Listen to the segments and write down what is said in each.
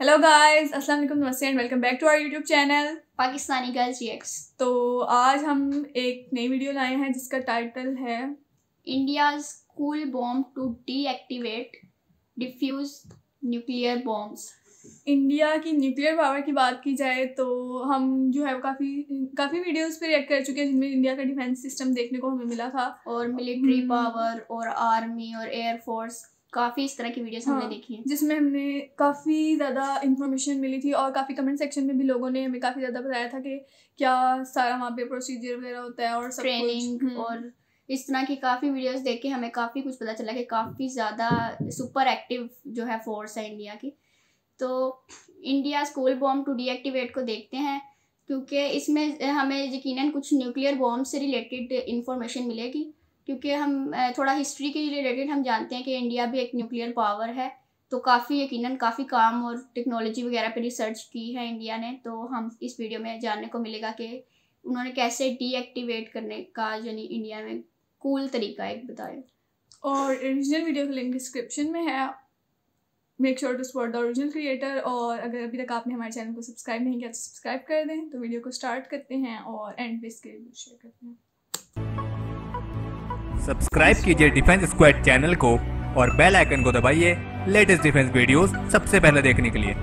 Hello guys, अस्सलाम वालेकुम, नमस्ते and welcome back to our YouTube channel Pakistani girls reacts. तो आज हम एक नई वीडियो लाए हैं जिसका टाइटल है India's cool bomb to deactivate defuse nuclear bombs. India की न्यूक्लियर पावर की बात की जाए तो हम जो है वो काफ़ी वीडियोस पे रिएक्ट कर चुके हैं जिनमें इंडिया का डिफेंस सिस्टम देखने को हमें मिला था और मिलिट्री पावर और आर्मी और एयरफोर्स, काफ़ी इस तरह की वीडियोस हमने देखी हैं जिसमें हमने काफ़ी ज़्यादा इंफॉर्मेशन मिली थी और काफ़ी कमेंट सेक्शन में भी लोगों ने हमें काफ़ी ज़्यादा बताया था कि क्या सारा वहाँ पे प्रोसीजर वगैरह होता है और सब ट्रेनिंग और इस तरह की काफ़ी वीडियोस देख के हमें काफ़ी कुछ पता चला कि काफ़ी ज़्यादा सुपर एक्टिव जो है फोर्स है इंडिया की। तो India school bomb to deactivate को देखते हैं क्योंकि इसमें हमें यकीनन कुछ न्यूक्लियर बॉम्ब से रिलेटेड इंफॉर्मेशन मिलेगी, क्योंकि हम थोड़ा हिस्ट्री के रिलेटेड हम जानते हैं कि इंडिया भी एक न्यूक्लियर पावर है। तो काफ़ी यकीनन काफ़ी काम और टेक्नोलॉजी वगैरह पे रिसर्च की है इंडिया ने। तो हम इस वीडियो में जानने को मिलेगा कि उन्होंने कैसे डीएक्टिवेट करने का यानी इंडिया में कूल तरीका एक बताया। और ओरिजिनल वीडियो का लिंक डिस्क्रिप्शन में है, make sure to support the original creator. और अगर अभी तक आपने हमारे चैनल को सब्सक्राइब नहीं किया तो सब्सक्राइब कर दें। तो वीडियो को स्टार्ट करते हैं और एंड पे इसके रिव्यू शेयर करते हैं। सब्सक्राइब कीजिए डिफेंस स्क्वाड चैनल को और बेल आइकन को दबाइए लेटेस्ट डिफेंस वीडियोस सबसे पहले देखने के लिए।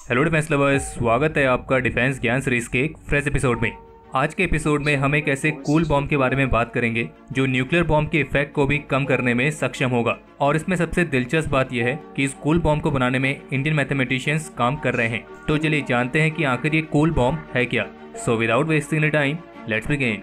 हेलो डिफेंस लवर्स, स्वागत है आपका डिफेंस ज्ञान सीरीज के एक फ्रेश एपिसोड में। आज के एपिसोड में हम एक ऐसे कूल बॉम्ब के बारे में बात करेंगे जो न्यूक्लियर बॉम्ब के इफेक्ट को भी कम करने में सक्षम होगा। और इसमें सबसे दिलचस्प बात यह है कि इस कूल बॉम्ब को बनाने में इंडियन मैथमेटिशियंस काम कर रहे हैं। तो चलिए जानते हैं कि आखिर ये कूल बॉम्ब है क्या। So without wasting the time, let's begin.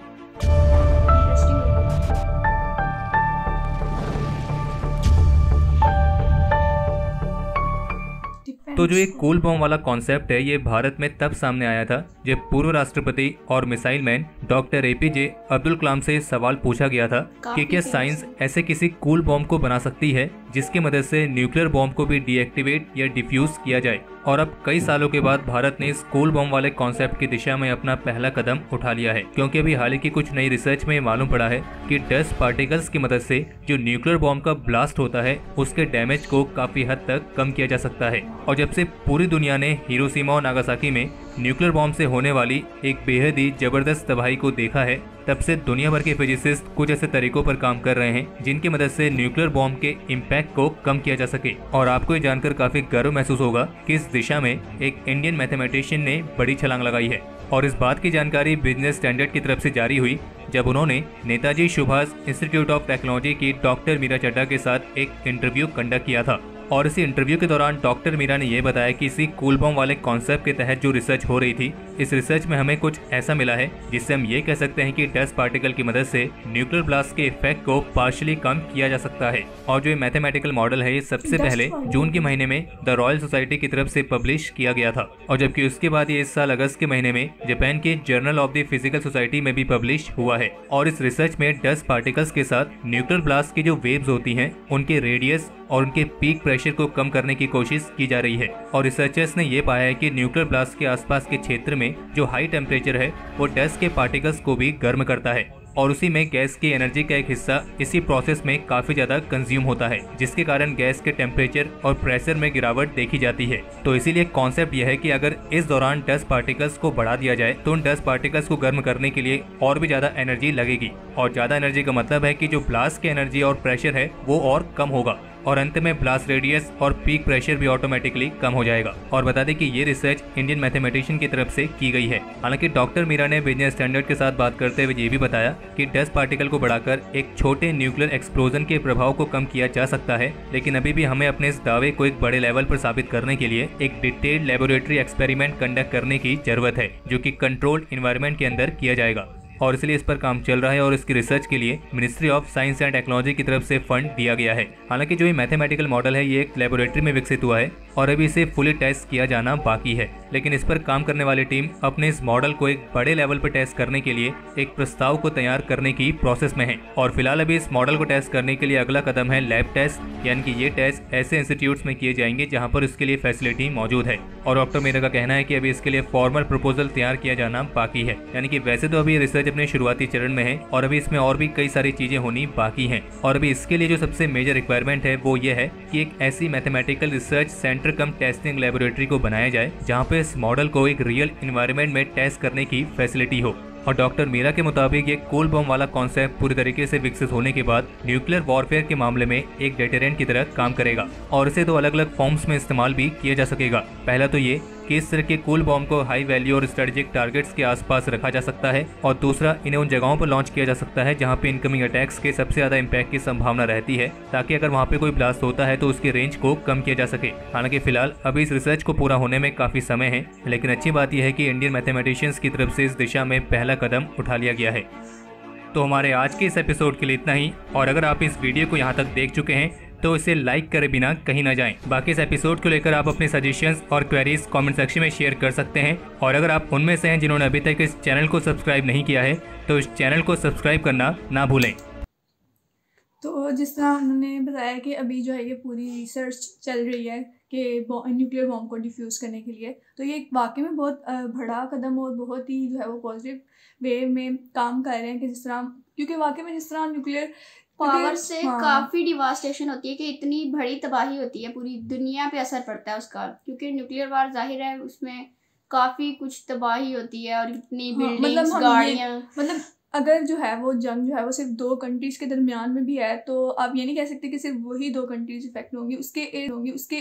तो जो ये कूल बॉम्ब वाला कॉन्सेप्ट है ये भारत में तब सामने आया था जब पूर्व राष्ट्रपति और missile man doctor APJ Abdul Kalam से सवाल पूछा गया था कि क्या साइंस ऐसे किसी कूल बॉम्ब को बना सकती है जिसकी मदद से न्यूक्लियर बॉम्ब को भी डीएक्टिवेट या डिफ्यूज किया जाए। और अब कई सालों के बाद भारत ने इस कूल बॉम्ब वाले कॉन्सेप्ट की दिशा में अपना पहला कदम उठा लिया है, क्योंकि अभी हाल ही की कुछ नई रिसर्च में मालूम पड़ा है कि डस्ट पार्टिकल्स की मदद से जो न्यूक्लियर बॉम्ब का ब्लास्ट होता है उसके डैमेज को काफी हद तक कम किया जा सकता है। और जब से पूरी दुनिया ने हिरोशिमा और नागासाकी में न्यूक्लियर बॉम्ब से होने वाली एक बेहद ही जबरदस्त तबाही को देखा है, तब से दुनिया भर के फिजिसिस्ट कुछ ऐसे तरीकों पर काम कर रहे हैं जिनकी मदद से न्यूक्लियर बॉम्ब के इम्पैक्ट को कम किया जा सके। और आपको ये जानकर काफी गर्व महसूस होगा कि इस दिशा में एक इंडियन मैथमेटिशियन ने बड़ी छलांग लगाई है। और इस बात की जानकारी बिजनेस स्टैंडर्ड की तरफ से जारी हुई जब उन्होंने Netaji Subhash institute of technology की डॉक्टर मीरा चड्ढा के साथ एक इंटरव्यू कंडक्ट किया था। और इसी इंटरव्यू के दौरान डॉक्टर मीरा ने यह बताया कि इसी कूल बॉम्ब वाले कॉन्सेप्ट के तहत जो रिसर्च हो रही थी, इस रिसर्च में हमें कुछ ऐसा मिला है जिससे हम ये कह सकते हैं कि डस्ट पार्टिकल की मदद से न्यूक्लियर ब्लास्ट के इफेक्ट को पार्शियली कम किया जा सकता है। और जो ये मैथमेटिकल मॉडल है ये सबसे पहले जून के महीने में द रॉयल सोसाइटी की तरफ से पब्लिश किया गया था, और जबकि उसके बाद ये इस साल अगस्त के महीने में जापान के journal of the physical society में भी पब्लिश हुआ है। और इस रिसर्च में डस्ट पार्टिकल्स के साथ न्यूक्लियर ब्लास्ट की जो वेव्स होती हैं उनके रेडियस और उनके पीक प्रेशर को कम करने की कोशिश की जा रही है। और रिसर्चर्स ने यह पाया है कि न्यूक्लियर ब्लास्ट के आसपास के क्षेत्र में जो हाई टेम्परेचर है वो डस्ट के पार्टिकल्स को भी गर्म करता है, और उसी में गैस की एनर्जी का एक हिस्सा इसी प्रोसेस में काफी ज्यादा कंज्यूम होता है, जिसके कारण गैस के टेम्परेचर और प्रेशर में गिरावट देखी जाती है। तो इसीलिए कॉन्सेप्ट यह है कि अगर इस दौरान डस्ट पार्टिकल्स को बढ़ा दिया जाए तो उन डस्ट पार्टिकल्स को गर्म करने के लिए और भी ज्यादा एनर्जी लगेगी, और ज्यादा एनर्जी का मतलब है कि जो ब्लास्ट की एनर्जी और प्रेशर है वो और कम होगा, और अंत में ब्लास्ट रेडियस और पीक प्रेशर भी ऑटोमेटिकली कम हो जाएगा। और बता दें कि ये रिसर्च इंडियन मैथमेटिशियन की तरफ से की गई है। हालांकि डॉक्टर मीरा ने बिजनेस स्टैंडर्ड के साथ बात करते हुए ये भी बताया कि डस्ट पार्टिकल को बढ़ाकर एक छोटे न्यूक्लियर एक्सप्लोजन के प्रभाव को कम किया जा सकता है, लेकिन अभी भी हमें अपने इस दावे को एक बड़े लेवल पर साबित करने के लिए एक डिटेल्ड लेबोरेटरी एक्सपेरिमेंट कंडक्ट करने की जरूरत है, जो कि कंट्रोल्ड एनवायरनमेंट के अंदर किया जाएगा। और इसलिए इस पर काम चल रहा है और इसकी रिसर्च के लिए ministry of science and technology की तरफ से फंड दिया गया है। हालांकि जो ये मैथमेटिकल मॉडल है ये एक लेबोरेटरी में विकसित हुआ है और अभी इसे फुली टेस्ट किया जाना बाकी है, लेकिन इस पर काम करने वाली टीम अपने इस मॉडल को एक बड़े लेवल पर टेस्ट करने के लिए एक प्रस्ताव को तैयार करने की प्रोसेस में है। और फिलहाल अभी इस मॉडल को टेस्ट करने के लिए अगला कदम है लैब टेस्ट, यानी कि ये टेस्ट ऐसे इंस्टीट्यूट्स में किए जाएंगे जहाँ पर इसके लिए फैसिलिटी मौजूद है। और डॉक्टर मीरा का कहना है कि अभी इसके लिए फॉर्मल प्रपोजल तैयार किया जाना बाकी है, यानी कि वैसे तो अभी रिसर्च अपने शुरुआती चरण में है और अभी इसमें और भी कई सारी चीजें होनी बाकी हैं। और अभी इसके लिए जो सबसे मेजर रिक्वायरमेंट है वो ये है कि एक ऐसी मैथमेटिकल रिसर्च सेंटर कम टेस्टिंग लेबोरेटरी को बनाया जाए जहाँ पे इस मॉडल को एक रियल एनवायरनमेंट में टेस्ट करने की फैसिलिटी हो। और डॉक्टर मीरा के मुताबिक ये कूल बम वाला कॉन्सेप्ट पूरी तरीके से विकसित होने के बाद न्यूक्लियर वॉरफेयर के मामले में एक डेटरेंट की तरह काम करेगा और इसे दो अलग अलग फॉर्म्स में इस्तेमाल भी किया जा सकेगा। पहला तो ये कि इस तरह के कूल बम को हाई वैल्यू और स्ट्रेटेजिक टारगेट्स के आसपास रखा जा सकता है, और दूसरा इन्हें उन जगहों पर लॉन्च किया जा सकता है जहां पे इनकमिंग अटैक्स के सबसे ज्यादा इम्पैक्ट की संभावना रहती है, ताकि अगर वहां पे कोई ब्लास्ट होता है तो उसकी रेंज को कम किया जा सके। हालांकि फिलहाल अभी इस रिसर्च को पूरा होने में काफी समय है, लेकिन अच्छी बात यह है कि इंडियन मैथमेटिशियंस की तरफ से इस दिशा में पहला कदम उठा लिया गया है। तो हमारे आज के इस एपिसोड के लिए इतना ही, और अगर आप इस वीडियो को यहाँ तक देख चुके हैं तो इसे लाइक करे बिना कहीं ना जाएं। बाकी इस एपिसोड को लेकर आप अपने सजेशंस और क्वेरीज कमेंट सेक्शन में शेयर कर सकते हैं, और अगर आप उनमें से हैं जिन्होंने अभी तक इस चैनल को सब्सक्राइब नहीं किया है तो इस चैनल को सब्सक्राइब करना ना भूलें। तो जिस तरह उन्होंने बताया कि अभी जो है ये पूरी रिसर्च चल रही है कि न्यूक्लियर बॉम्ब को डिफ्यूज़ करने के लिए, तो ये वाकई में बहुत बड़ा कदम और बहुत ही जो है वो पॉजिटिव वे में काम कर रहे हैं कि जिस तरह, क्योंकि वाकई में जिस तरह न्यूक्लियर पावर से काफ़ी डिवास्टेशन होती है कि इतनी बड़ी तबाही होती है, पूरी दुनिया पे असर पड़ता है उसका, क्योंकि न्यूक्लियर वार जाहिर है उसमें काफ़ी कुछ तबाही होती है और इतनी बिल्डिंग्स, गाड़ियाँ, मतलब अगर जो है वो जंग जो है वो सिर्फ दो कंट्रीज़ के दरमियान में भी है तो आप ये नहीं कह सकते कि सिर्फ वही दो कंट्रीज इफेक्ट होंगी, उसके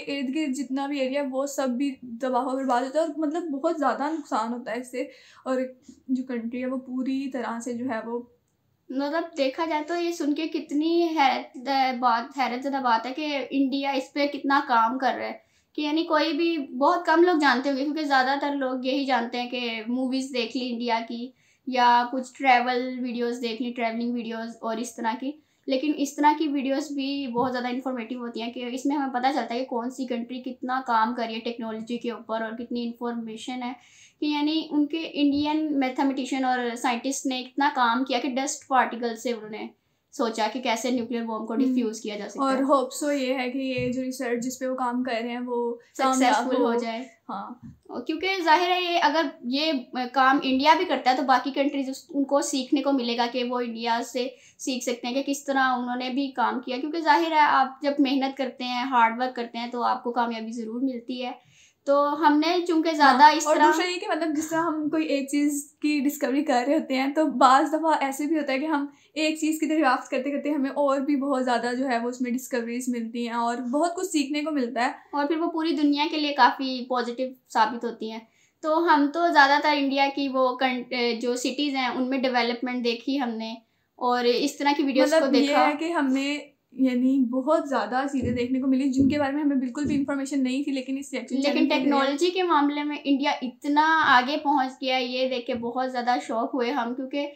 इर्द गिर्द जितना भी एरिया वो सब भी तबाह और बर्बाद होता है, और मतलब बहुत ज़्यादा नुकसान होता है इससे, और जो कंट्री है वो पूरी तरह से जो है वो, मतलब देखा जाए तो ये सुन के कितनी हैरतज़दा बात है कि इंडिया इस पे कितना काम कर रहा है, कि यानी कोई भी, बहुत कम लोग जानते होंगे क्योंकि ज़्यादातर लोग यही जानते हैं कि मूवीज़ देख ली इंडिया की या कुछ ट्रैवल वीडियोस देख ली, ट्रैवलिंग वीडियोस और इस तरह की, लेकिन इस तरह की वीडियोस भी बहुत ज़्यादा इन्फॉर्मेटिव होती हैं कि इसमें हमें पता चलता है कि कौन सी कंट्री कितना काम कर रही है टेक्नोलॉजी के ऊपर और कितनी इन्फॉर्मेशन है, कि यानी उनके इंडियन मैथमेटिशियन और साइंटिस्ट ने इतना काम किया कि डस्ट पार्टिकल से उन्होंने सोचा कि कैसे न्यूक्लियर बॉम्ब को डिफ्यूज़ किया जा सकता है। और होप सो ये है कि ये जो रिसर्च जिस पे वो काम कर रहे हैं वो सक्सेसफुल हो जाए। हाँ, क्योंकि जाहिर है ये अगर ये काम इंडिया भी करता है तो बाकी कंट्रीज उनको सीखने को मिलेगा कि वो इंडिया से सीख सकते हैं कि किस तरह उन्होंने भी काम किया, क्योंकि जाहिर है आप जब मेहनत करते हैं, हार्ड वर्क करते हैं तो आपको कामयाबी ज़रूर मिलती है। तो हमने चूंकि ज़्यादा इस तरह, और दूसरा ये कि मतलब जिस तरह हम कोई एक चीज़ की डिस्कवरी कर रहे होते हैं तो बाज़ दफ़ा ऐसे भी होता है कि हम एक चीज़ की दरियाफ्त करते करते हमें और भी बहुत ज़्यादा जो है वो उसमें डिस्कवरीज मिलती हैं और बहुत कुछ सीखने को मिलता है, और फिर वो पूरी दुनिया के लिए काफ़ी पॉजिटिव साबित होती हैं। तो हम तो ज़्यादातर इंडिया की वो जो सिटीज़ हैं उनमें डेवलपमेंट देखी हमने, और इस तरह की वीडियोस को देखा। ये है कि हमने यानी बहुत ज़्यादा चीज़ें देखने को मिली जिनके बारे में हमें बिल्कुल भी इंफॉर्मेशन नहीं थी, लेकिन टेक्नोलॉजी के मामले में इंडिया इतना आगे पहुंच गया, ये देख के बहुत ज़्यादा शौक हुए हम, क्योंकि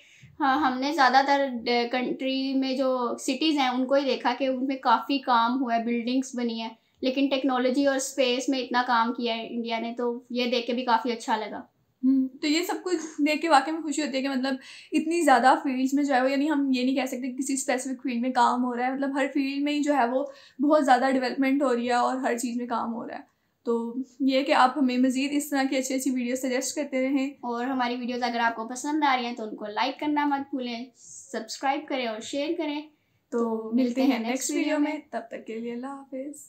हाँ हमने ज़्यादातर कंट्री में जो सिटीज़ हैं उनको ही देखा कि उनमें काफ़ी काम हुआ है, बिल्डिंग्स बनी है, लेकिन टेक्नोलॉजी और स्पेस में इतना काम किया है इंडिया ने, तो ये देख के भी काफ़ी अच्छा लगा। तो ये सब कुछ देख के वाकई में खुशी होती है कि मतलब इतनी ज़्यादा फील्ड्स में जो है वो, यानी हम ये नहीं कह सकते किसी स्पेसिफिक फील्ड में काम हो रहा है, मतलब हर फील्ड में ही जो है वो बहुत ज़्यादा डेवलपमेंट हो रही है और हर चीज़ में काम हो रहा है। तो ये कि आप हमें मज़ीद इस तरह की अच्छी अच्छी वीडियो सजेस्ट करते रहें, और हमारी वीडियोज़ अगर आपको पसंद आ रही हैं तो उनको लाइक करना मत भूलें, सब्सक्राइब करें और शेयर करें। तो मिलते हैं नेक्स्ट वीडियो में, तब तक के लिए अल्लाह हाफिज़।